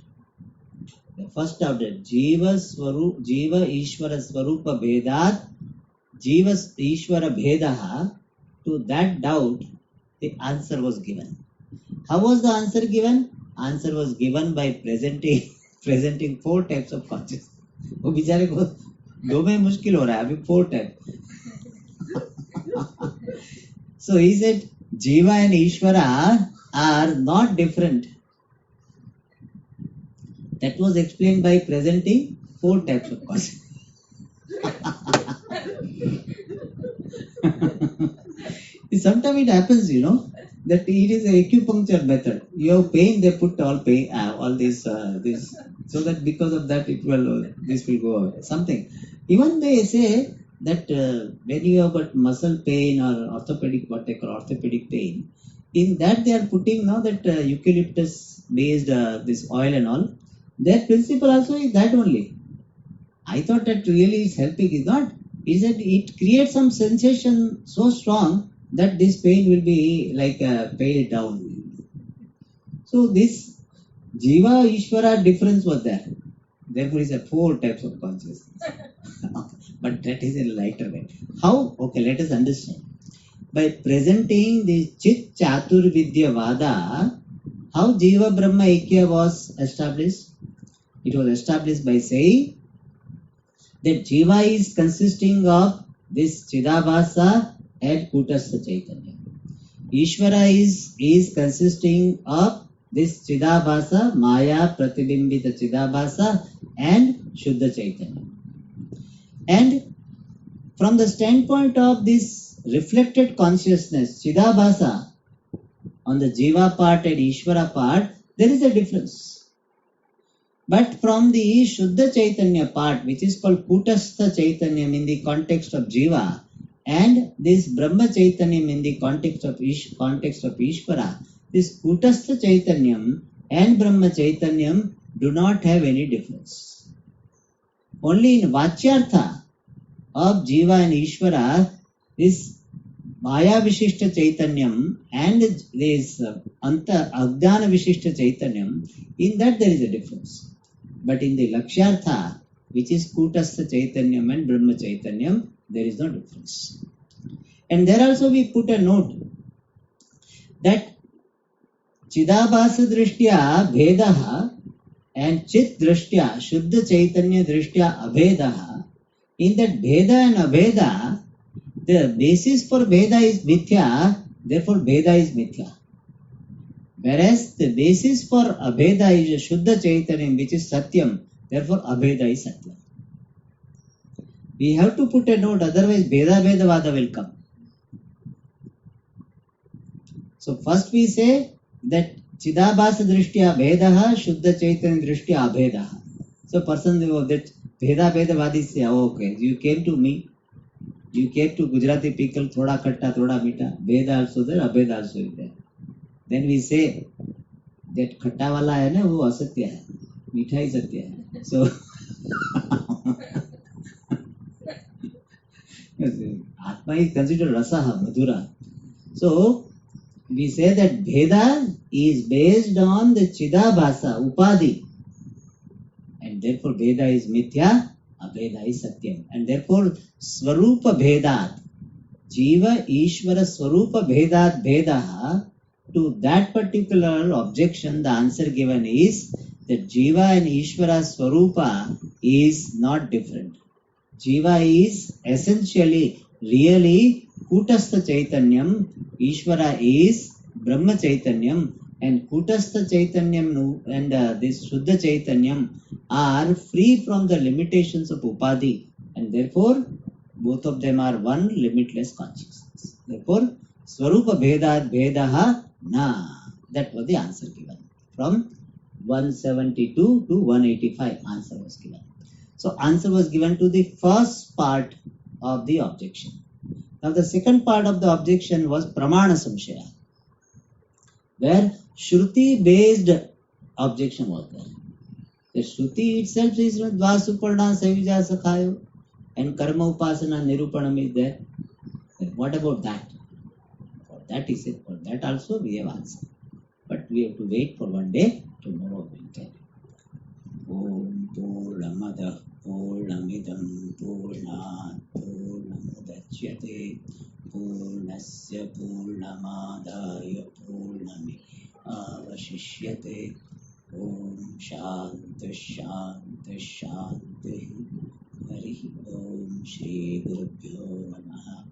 The first doubt that Jiva Ishvara Swarupa Bhedat, Jiva Ishvara Bhedaha, to that doubt, the answer was given. How was the answer given? Answer was given by presenting four types of consciousness. वो बेचारे को दो में मुश्किल हो रहा है अभी four type. So he said Jiva and Ishvara are not different. That was explained by presenting four types of consciousness. Sometimes it happens, that it is an acupuncture method. You have pain, they put all pain, all this, so that because of that this will go away. Something. Even they say that when you have got muscle pain or orthopedic, what they call orthopedic pain, in that they are putting now that eucalyptus based this oil and all. Their principle also is that only. I thought that really is helping. Is not. Is that it creates some sensation so strong that this pain will be like paled down. So this Jiva Ishvara difference was there. Therefore, is a four types of consciousness. But that is in a lighter way. How? Okay, let us understand. By presenting the Chit Chatur Vidya Vada, how Jiva Brahma Aikya was established? It was established by saying that Jiva is consisting of this Chidabhasa and Kutastha Chaitanya. Ishvara is consisting of this Chidabhasa, Maya, Pratibimbita Chidabhasa and Shuddha Chaitanya. And from the standpoint of this reflected consciousness, Chidabhasa, on the Jiva part and Ishvara part, there is a difference. But from the Shuddha Chaitanya part, which is called Kutastha Chaitanyam in the context of Jiva, and this Brahma Chaitanyam in the context of Ishvara, this Kutastha Chaitanyam and Brahma Chaitanyam do not have any difference. Only in Vachyartha of Jiva and Ishvara, this Maya Vishishta Chaitanyam and this Agdana Vishishta Chaitanyam, in that there is a difference. But in the Lakshyartha, which is Kutastha Chaitanyam and Brahma Chaitanyam, there is no difference. And there also we put a note that Chidabhasa Drishtya Bhedaha and Chit Drishtya Shuddha Chaitanya Drishtya Abhedaha. In that Bheda and Abheda, the basis for Bheda is Mithya, therefore Bheda is Mithya. Whereas the basis for Abheda is Shuddha Chaitanya, which is Satyam, therefore Abheda is Satyam. We have to put a note, otherwise Bheda Vada will come. So first we say that Chidabhasa Drishtya Bhedaha, Shuddha Chaitanya Drishtya Abhedaha. So person that Bheda Vadi say, oh, okay, you came to me, you came to Gujarati people, thoda khatta, thoda meeta, Bheda also there, Abheda also is there. Then we say that khatta wala hai na, wo asatya hai, meetha hi satya hai. So Atma is considered rasaha, madhura. So we say that Bheda is based on the Chidabhasa, Upadhi. And therefore Bheda is Mithya, Abheda is Satyam. And therefore Swarupa Bhedat, Jiva Ishvara Swarupa Bhedat Bhedaha, to that particular objection the answer given is that Jiva and Ishvara Swarupa is not different. Jiva is essentially, really Kutastha Chaitanyam, Ishvara is Brahma Chaitanyam, and Kutastha Chaitanyam and this Shuddha Chaitanyam are free from the limitations of Upadhi, and therefore both of them are one limitless consciousness. Therefore, Swarupa Bhedat Bhedaha Na. That was the answer given. From 172 to 185 answer was given. So answer was given to the first part of the objection. Now the second part of the objection was Pramana Samshaya, where Shruti based objection was there. The Shruti itself is Dvasuparna Savija Sakhayo, and Karma Upasana Nirupanam is there. Then what about that? For that is it. For that also we have answer. But we have to wait for one day. Tomorrow we will tell you. Om Purnamada Purnamidam Purnat Purnamudachyate Purnasya Purnamadaya Purnami Avashishyate. Om Shanti Shanti Shanti. Hari Om Shri Gurubhyo Namaha.